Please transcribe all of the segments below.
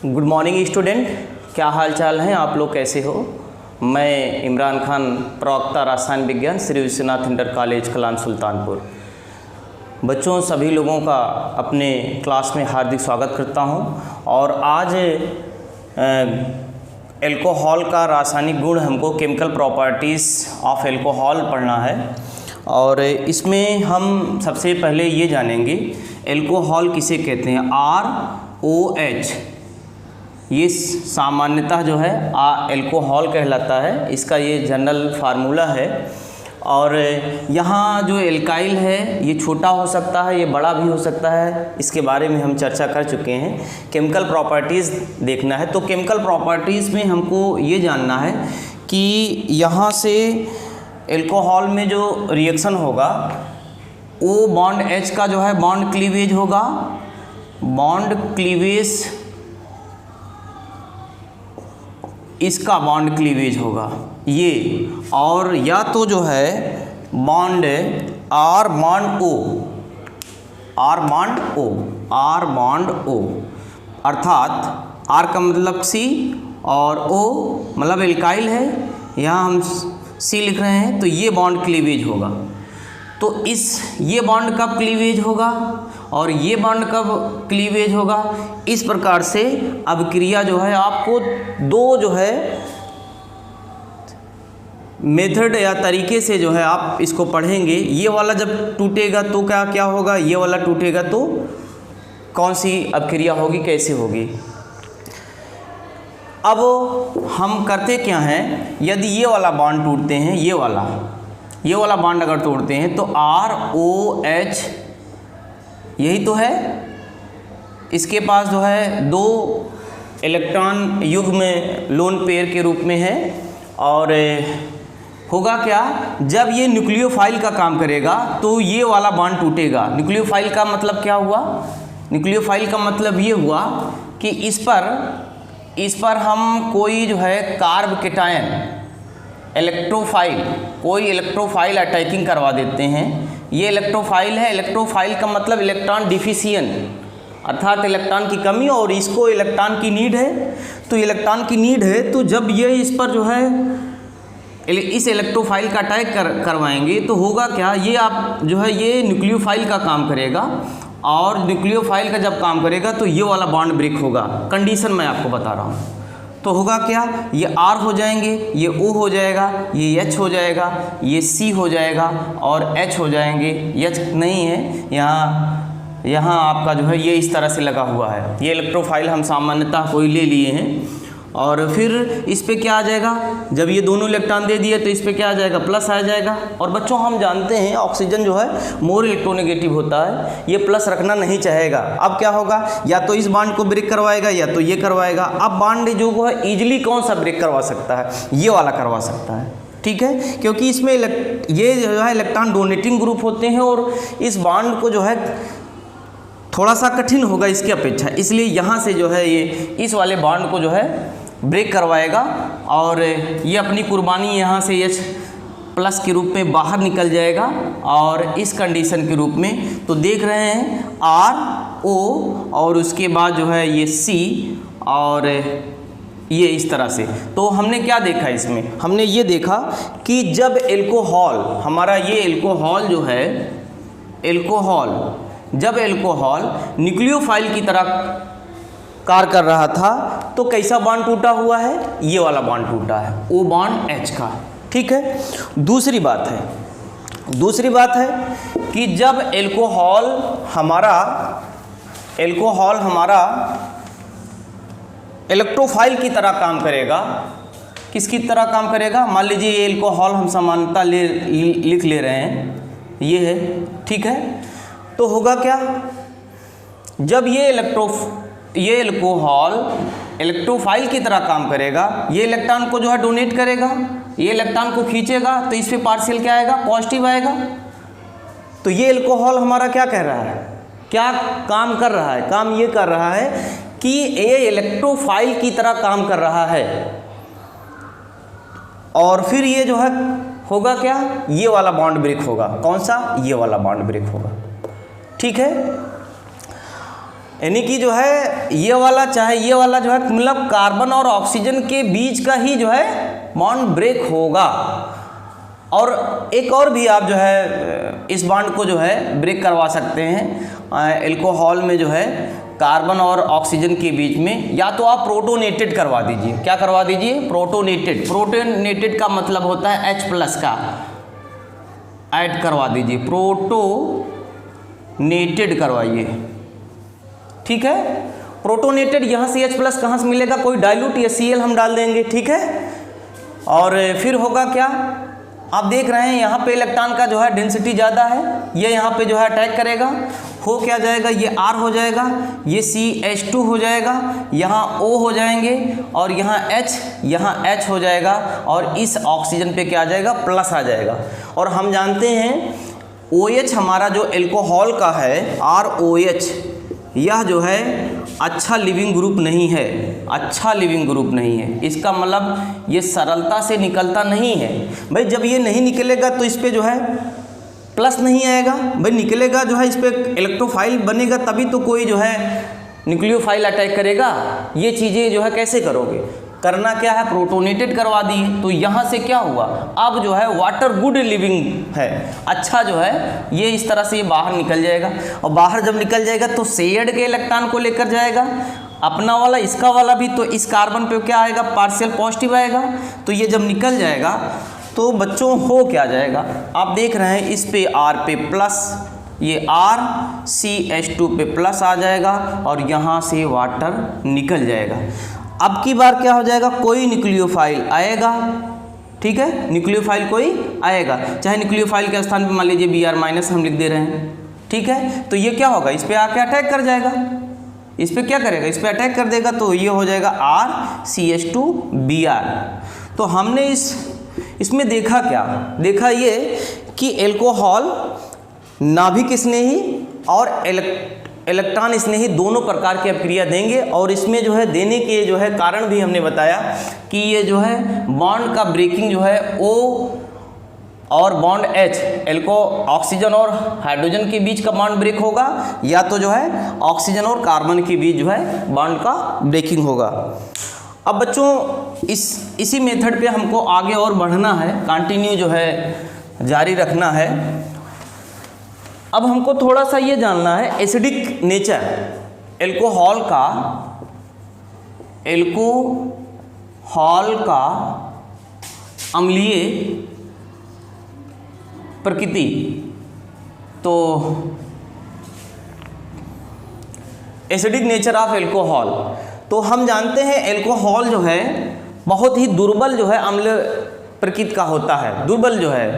Good morning student, क्या हाल चाल हैं आप लोग, कैसे हो। मैं इमरान खान, प्रवक्ता रसायन विज्ञान, श्री विश्वनाथ इंटर कॉलेज कलान सुल्तानपुर। बच्चों, सभी लोगों का अपने क्लास में हार्दिक स्वागत करता हूं। और आज एल्कोहल का रासायनिक गुण, हमको केमिकल प्रॉपर्टीज़ ऑफ एल्कोहल पढ़ना है। और इसमें हम सबसे पहले ये जानेंगे एल्कोहल किसे कहते हैं। ROH ये सामान्यतः जो है एल्कोहल कहलाता है, इसका ये जनरल फार्मूला है। और यहाँ जो एल्काइल है ये छोटा हो सकता है, ये बड़ा भी हो सकता है, इसके बारे में हम चर्चा कर चुके हैं। केमिकल प्रॉपर्टीज़ देखना है तो केमिकल प्रॉपर्टीज़ में हमको ये जानना है कि यहाँ से एल्कोहल में जो रिएक्शन होगा O बॉन्ड H का जो है बॉन्ड क्लीवेज होगा, बॉन्ड क्लीवेज इसका बॉन्ड क्लीवेज होगा ये। और या तो जो है बॉन्ड R बॉन्ड O अर्थात R का मतलब C और O मतलब एल्काइल है, यहाँ हम C लिख रहे हैं, तो ये बॉन्ड क्लीवेज होगा। तो ये बॉन्ड कब क्लीवेज होगा और ये बॉन्ड कब क्लीवेज होगा, इस प्रकार से अभिक्रिया जो है आपको दो जो है मेथड या तरीके से जो है आप इसको पढ़ेंगे। ये वाला जब टूटेगा तो क्या होगा, ये वाला टूटेगा तो कौन सी अभिक्रिया होगी, कैसे होगी। अब हम करते क्या हैं, यदि ये वाला बॉन्ड टूटते हैं, ये वाला बॉन्ड अगर तोड़ते हैं तो ROH यही तो है, इसके पास जो है दो इलेक्ट्रॉन युग्म लोन पेयर के रूप में है। और होगा क्या, जब ये न्यूक्लियोफाइल का काम करेगा तो ये वाला बॉन्ड टूटेगा। न्यूक्लियोफाइल का मतलब क्या हुआ, न्यूक्लियोफाइल का मतलब ये हुआ कि इस पर हम कोई जो है कार्ब केटायन इलेक्ट्रोफाइल, कोई इलेक्ट्रोफाइल अटैकिंग करवा देते हैं। ये इलेक्ट्रोफाइल है, इलेक्ट्रोफाइल का मतलब इलेक्ट्रॉन डिफिशिएंट अर्थात इलेक्ट्रॉन की कमी, और इसको इलेक्ट्रॉन की नीड है। तो इलेक्ट्रॉन की नीड है तो जब ये इस पर जो है इस इलेक्ट्रोफाइल का अटैक करवाएंगे तो होगा क्या, ये आप जो है ये न्यूक्लियोफाइल का काम करेगा। और न्यूक्लियोफाइल का जब काम करेगा तो ये वाला बॉन्ड ब्रेक होगा। कंडीशन मैं आपको बता रहा हूँ। तो होगा क्या, ये R हो जाएंगे, ये O हो जाएगा, ये H हो जाएगा, ये C हो जाएगा और H हो जाएंगे। H नहीं है यहाँ आपका जो है ये इस तरह से लगा हुआ है। ये इलेक्ट्रोफाइल हम सामान्यतः कोई ले लिए हैं। और फिर इस पे क्या आ जाएगा, जब ये दोनों इलेक्ट्रॉन दे दिए तो इस पे क्या आ जाएगा, प्लस आ जाएगा। और बच्चों हम जानते हैं ऑक्सीजन जो है मोर इलेक्ट्रोनेगेटिव होता है, ये प्लस रखना नहीं चाहेगा। अब क्या होगा, या तो इस बॉन्ड को ब्रेक करवाएगा या तो ये करवाएगा। अब बॉन्ड जो है ईजिली कौन सा ब्रेक करवा सकता है, ये वाला करवा सकता है, ठीक है, क्योंकि इसमें ये जो है इलेक्ट्रॉन डोनेटिंग ग्रुप होते हैं और इस बॉन्ड को जो है थोड़ा सा कठिन होगा इसकी अपेक्षा, इसलिए यहाँ से जो है ये इस वाले बॉन्ड को जो है ब्रेक करवाएगा और ये अपनी कुर्बानी यहाँ से H प्लस के रूप में बाहर निकल जाएगा। और इस कंडीशन के रूप में तो देख रहे हैं RO और उसके बाद जो है ये C और ये इस तरह से। तो हमने क्या देखा इसमें, हमने ये देखा कि जब एल्कोहल हमारा ये एल्कोहल जो है जब एल्कोहल न्यूक्लियोफाइल की तरह कार्य कर रहा था तो कैसा बॉन्ड टूटा हुआ है, ये वाला बॉन्ड टूटा है, O बॉन्ड H का, ठीक है। दूसरी बात है कि जब एल्कोहल हमारा इलेक्ट्रोफाइल की तरह काम करेगा, किसकी तरह काम करेगा, मान लीजिए ये एल्कोहल हम समानता लिख ले रहे हैं, ये है, ठीक है। तो होगा क्या, जब ये एल्कोहल इलेक्ट्रोफाइल की तरह काम करेगा, ये इलेक्ट्रॉन को जो है डोनेट करेगा, ये इलेक्ट्रॉन को खींचेगा तो इस पे पार्शियल क्या आएगा, पॉजिटिव आएगा। तो ये एल्कोहल हमारा क्या कह रहा है, क्या काम कर रहा है, काम ये कर रहा है कि ये इलेक्ट्रोफाइल की तरह काम कर रहा है। और फिर ये जो है होगा क्या, ये वाला बॉन्ड ब्रेक होगा, कौन सा, ये वाला बॉन्ड ब्रेक होगा, ठीक है। यानी कि जो है ये वाला चाहे ये वाला जो है मतलब कार्बन और ऑक्सीजन के बीच का ही जो है बॉन्ड ब्रेक होगा। और एक और भी आप जो है इस बॉन्ड को जो है ब्रेक करवा सकते हैं एल्कोहल में जो है कार्बन और ऑक्सीजन के बीच में, या तो आप प्रोटोनेटेड करवा दीजिए। क्या करवा दीजिए? प्रोटोनेटेड। प्रोटोनेटेड का मतलब होता है H+ का ऐड करवा दीजिए, प्रोटोनेटेड करवाइए। ठीक है, प्रोटोनेटेड यहाँ से H+ कहाँ से मिलेगा? कोई डाइल्यूट या Cl हम डाल देंगे। ठीक है, और फिर होगा क्या? आप देख रहे हैं यहाँ पे इलेक्ट्रॉन का जो है डेंसिटी ज़्यादा है, ये यहाँ पे जो है अटैक करेगा, हो क्या जाएगा? ये R हो जाएगा, ये CH2 हो जाएगा, यहाँ O हो जाएंगे और यहाँ H हो जाएगा, और इस ऑक्सीजन पे क्या आ जाएगा? प्लस आ जाएगा। और हम जानते हैं OH हमारा जो एल्कोहल का है ROH, यह जो है अच्छा लिविंग ग्रुप नहीं है, अच्छा लिविंग ग्रुप नहीं है। इसका मतलब ये सरलता से निकलता नहीं है। भाई जब ये नहीं निकलेगा तो इस पे जो है प्लस नहीं आएगा, भाई निकलेगा जो है इस पे इलेक्ट्रोफाइल बनेगा, तभी तो कोई जो है न्यूक्लियोफाइल अटैक करेगा। ये चीज़ें जो है कैसे करोगे? करना क्या है? प्रोटोनेटेड करवा दिए, तो यहाँ से क्या हुआ? अब जो है वाटर गुड लिविंग है, अच्छा जो है ये इस तरह से ये बाहर निकल जाएगा। और बाहर जब निकल जाएगा तो शेयर्ड के इलेक्ट्रॉन को लेकर जाएगा, अपना वाला इसका वाला भी, तो इस कार्बन पे क्या आएगा? पार्शियल पॉजिटिव आएगा। तो ये जब निकल जाएगा तो बच्चों हो क्या जाएगा? आप देख रहे हैं इस पे R पे प्लस, ये R CH2 पे प्लस आ जाएगा और यहाँ से वाटर निकल जाएगा। अब की बार क्या हो जाएगा? कोई न्यूक्लियोफाइल आएगा। ठीक है, न्यूक्लियोफाइल कोई आएगा, चाहे न्यूक्लियोफाइल के स्थान पे मान लीजिए Br- हम लिख दे रहे हैं। ठीक है, तो ये क्या होगा? इस पे आके अटैक कर जाएगा, इस पे क्या करेगा? इस पे अटैक कर देगा, तो ये हो जाएगा RCH2Br। तो हमने इसमें देखा क्या? देखा ये कि एल्कोहल नाभिक स्नेही और इलेक्ट्रॉन स्नेही दोनों प्रकार की अभिक्रिया देंगे। और इसमें जो है देने के जो है कारण भी हमने बताया कि ये जो है बॉन्ड का ब्रेकिंग जो है O और बॉन्ड H, ऑक्सीजन और हाइड्रोजन के बीच का बॉन्ड ब्रेक होगा, या तो जो है ऑक्सीजन और कार्बन के बीच जो है बॉन्ड का ब्रेकिंग होगा। अब बच्चों इसी मेथड पे हमको आगे और बढ़ना है, कंटिन्यू जो है जारी रखना है। अब हमको थोड़ा सा ये जानना है एसिडिक नेचर एल्कोहल का अम्लीय प्रकृति। तो एसिडिक नेचर ऑफ एल्कोहल, तो हम जानते हैं एल्कोहल जो है बहुत ही दुर्बल जो है अम्ल प्रकृति का होता है, दुर्बल जो है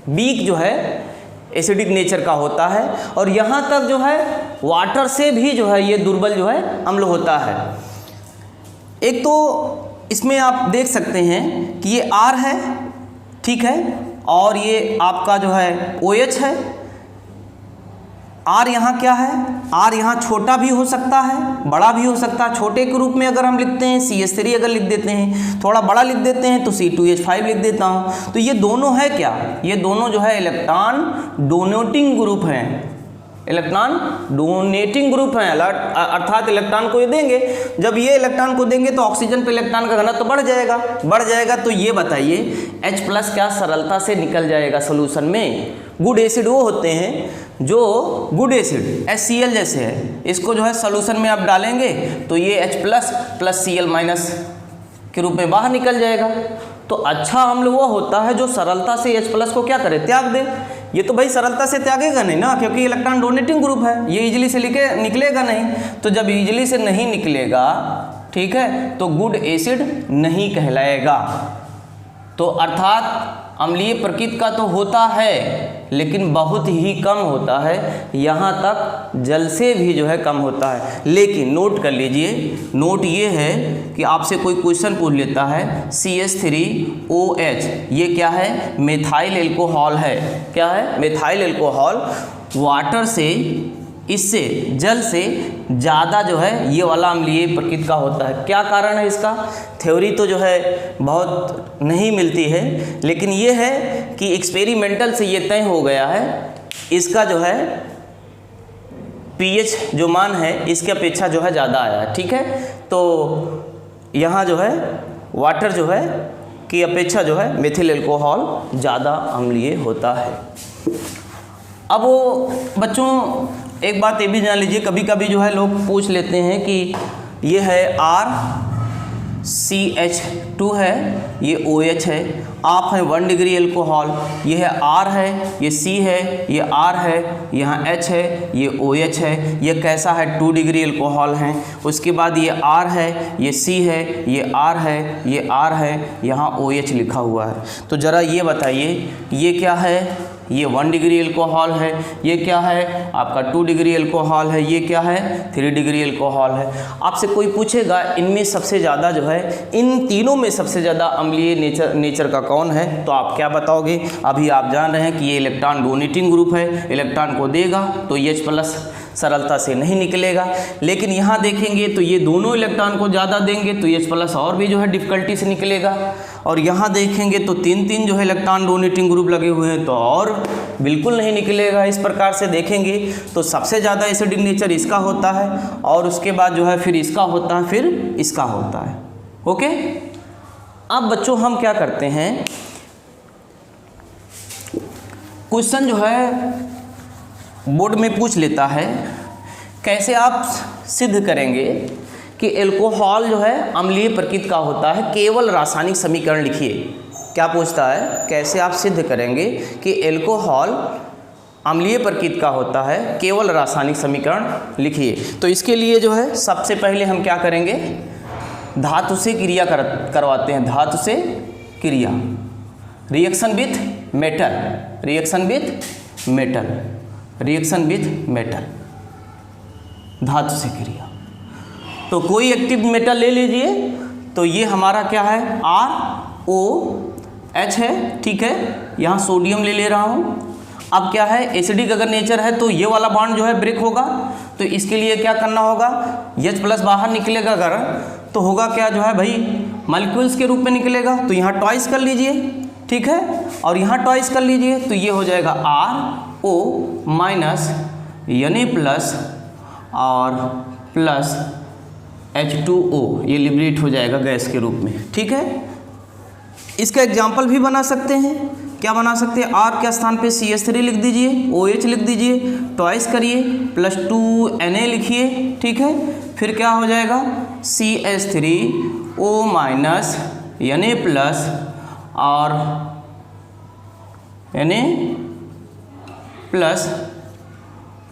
वीक जो है एसिडिक नेचर का होता है। और यहाँ तक जो है वाटर से भी जो है ये दुर्बल जो है अम्ल होता है। एक तो इसमें आप देख सकते हैं कि ये R है, ठीक है, और ये आपका जो है OH है। R यहाँ क्या है? R यहाँ छोटा भी हो सकता है, बड़ा भी हो सकता है। छोटे के रूप में अगर हम लिखते हैं CH3 अगर लिख देते हैं, थोड़ा बड़ा लिख देते हैं तो C2H5 लिख देता हूँ। तो ये दोनों है क्या? ये दोनों जो है इलेक्ट्रॉन डोनेटिंग ग्रुप हैं, इलेक्ट्रॉन डोनेटिंग ग्रुप हैं, अर्थात इलेक्ट्रॉन को ये देंगे। जब ये इलेक्ट्रॉन को देंगे तो ऑक्सीजन पे इलेक्ट्रॉन का घनत्व तो बढ़ जाएगा। तो ये बताइए H+ क्या सरलता से निकल जाएगा सोल्यूशन में? गुड एसिड वो होते हैं जो गुड एसिड HCl जैसे है, इसको जो है सोल्यूशन में आप डालेंगे तो ये H+ + Cl- के रूप में बाहर निकल जाएगा। तो अच्छा अम्ल वो होता है जो सरलता से H+ को क्या करे? त्याग दे। ये तो भाई सरलता से त्यागेगा नहीं ना, क्योंकि इलेक्ट्रॉन डोनेटिंग ग्रुप है, ये इजीली से निकलेगा नहीं। तो जब इजीली से नहीं निकलेगा, ठीक है, तो गुड एसिड नहीं कहलाएगा। तो अर्थात अम्लीय प्रकृति का तो होता है लेकिन बहुत ही कम होता है, यहाँ तक जल से भी जो है कम होता है। लेकिन नोट कर लीजिए, नोट ये है कि आपसे कोई क्वेश्चन पूछ लेता है CH3OH ये क्या है? मेथाइल एल्कोहल है। क्या है? Methyl alcohol. वाटर से, इससे जल से ज़्यादा जो है ये वाला अम्लीय प्रकृति का होता है। क्या कारण है इसका? थ्योरी तो जो है बहुत नहीं मिलती है, लेकिन ये है कि एक्सपेरिमेंटल से ये तय हो गया है। इसका जो है pH जो मान है इसके अपेक्षा जो है ज़्यादा आया है, ठीक है। तो यहाँ जो है वाटर जो है की अपेक्षा जो है मेथिल एल्कोहल ज़्यादा अम्लीय होता है। अब वो बच्चों एक बात ये भी जान लीजिए, कभी कभी जो है लोग पूछ लेते हैं कि ये है RCH2 है, ये OH है, आप है 1 डिग्री एल्कोहल, ये है R है, ये C है, ये R है, यहाँ H है, ये OH है, ये कैसा है 2 डिग्री एल्कोहल है। उसके बाद ये R है, ये C है, ये R है, ये R है, यहाँ OH लिखा हुआ है। तो ज़रा ये बताइए ये क्या है, ये 1 डिग्री एल्कोहल है, ये क्या है आपका 2 डिग्री एल्कोहल है, ये क्या है 3 डिग्री एल्कोहल है। आपसे कोई पूछेगा इनमें सबसे ज़्यादा जो है, इन तीनों में सबसे ज़्यादा अम्लीय नेचर का कौन है, तो आप क्या बताओगे। अभी आप जान रहे हैं कि ये इलेक्ट्रॉन डोनेटिंग ग्रुप है, इलेक्ट्रॉन को देगा तो H+ सरलता से नहीं निकलेगा। लेकिन यहाँ देखेंगे तो ये दोनों इलेक्ट्रॉन को ज़्यादा देंगे तो H+ और भी जो है डिफ़िकल्टी से निकलेगा। और यहाँ देखेंगे तो 3 जो है इलेक्ट्रॉन डोनेटिंग ग्रुप लगे हुए हैं तो और बिल्कुल नहीं निकलेगा। इस प्रकार से देखेंगे तो सबसे ज़्यादा एसिडिक नेचर इसका होता है, और उसके बाद जो है फिर इसका होता है, फिर इसका होता है। ओके, अब बच्चों हम क्या करते हैं, क्वेश्चन जो है बोर्ड में पूछ लेता है कैसे आप सिद्ध करेंगे कि एल्कोहल जो है अम्लीय प्रकृति का होता है, केवल रासायनिक समीकरण लिखिए। क्या पूछता है, कैसे आप सिद्ध करेंगे कि एल्कोहल अम्लीय प्रकृति का होता है, केवल रासायनिक समीकरण लिखिए। तो इसके लिए जो है सबसे पहले हम क्या करेंगे, धातु से क्रिया करवाते हैं। धातु से क्रिया, reaction with metal, reaction with metal, reaction with metal, धातु से क्रिया। तो कोई एक्टिव मेटल ले लीजिए, तो ये हमारा क्या है ROH है, ठीक है। यहाँ सोडियम ले रहा हूँ। अब क्या है, एसिडिक अगर नेचर है तो ये वाला बॉन्ड जो है ब्रेक होगा, तो इसके लिए क्या करना होगा, H+ बाहर निकलेगा अगर, तो होगा क्या जो है भाई मॉलिक्यूल्स के रूप में निकलेगा। तो यहाँ ट्वाइस कर लीजिए, ठीक है, और यहाँ ट्वाइस कर लीजिए, तो ये हो जाएगा RO माइनस Na+ और प्लस H2O, ये लिबरेट हो जाएगा गैस के रूप में, ठीक है। इसका एग्जाम्पल भी बना सकते हैं। क्या बना सकते हैं, R के स्थान पे CH3 लिख दीजिए, OH लिख दीजिए, ट्वाइस करिए, प्लस 2Na लिखिए, ठीक है। फिर क्या हो जाएगा CH3O माइनस Na+ और Na+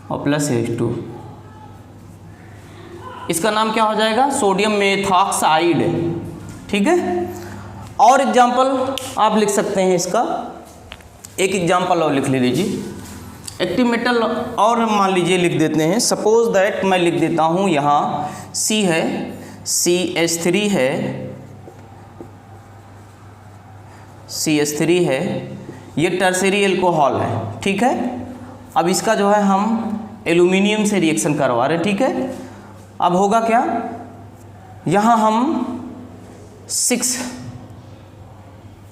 और प्लस H2। इसका नाम क्या हो जाएगा, सोडियम मेथॉक्साइड, ठीक है। और एग्जाम्पल आप लिख सकते हैं इसका, एक एग्जाम्पल और लिख लीजिए। एक्टिव मेटल और मान लीजिए लिख देते हैं, सपोज दैट मैं लिख देता हूँ यहाँ C है, CH3 है, CH3 है, ये टर्शरी एल्कोहल है, ठीक है। अब इसका जो है हम एल्यूमिनियम से रिएक्शन करवा रहे हैं, ठीक है। अब होगा क्या, यहाँ हम 6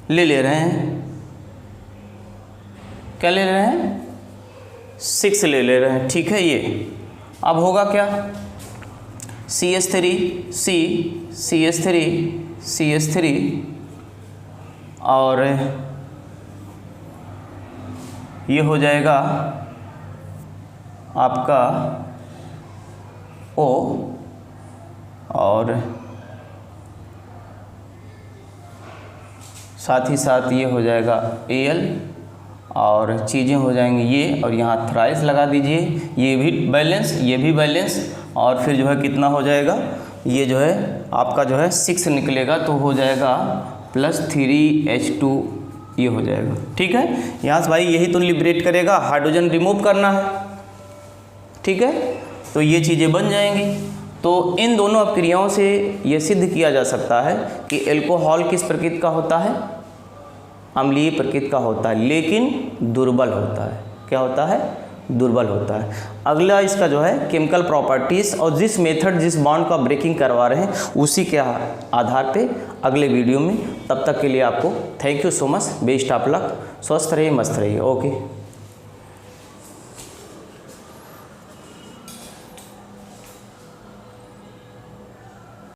ले रहे हैं, क्या ले रहे हैं 6 ले रहे हैं, ठीक है। ये अब होगा क्या, CH3 C CH3 CH3 और ये हो जाएगा आपका O और साथ ही साथ ये हो जाएगा Al और चीज़ें हो जाएंगी ये, और यहाँ थ्राइस लगा दीजिए, ये भी बैलेंस, ये भी बैलेंस, और फिर जो है कितना हो जाएगा, ये जो है आपका जो है 6 निकलेगा, तो हो जाएगा प्लस 3H2, ये हो जाएगा, ठीक है। यहाँ से भाई यही तो लिबरेट करेगा, हाइड्रोजन रिमूव करना है, ठीक है। तो ये चीज़ें बन जाएंगी। तो इन दोनों अपक्रियाओं से ये सिद्ध किया जा सकता है कि एल्कोहल किस प्रकृति का होता है, अम्लीय प्रकृति का होता है, लेकिन दुर्बल होता है। क्या होता है, दुर्बल होता है। अगला इसका जो है केमिकल प्रॉपर्टीज़ और जिस मेथड जिस बॉन्ड का ब्रेकिंग करवा रहे हैं उसी के आधार पे अगले वीडियो में। तब तक के लिए आपको thank you so much, best of luck, स्वस्थ रहिए, मस्त रहिए, ओके।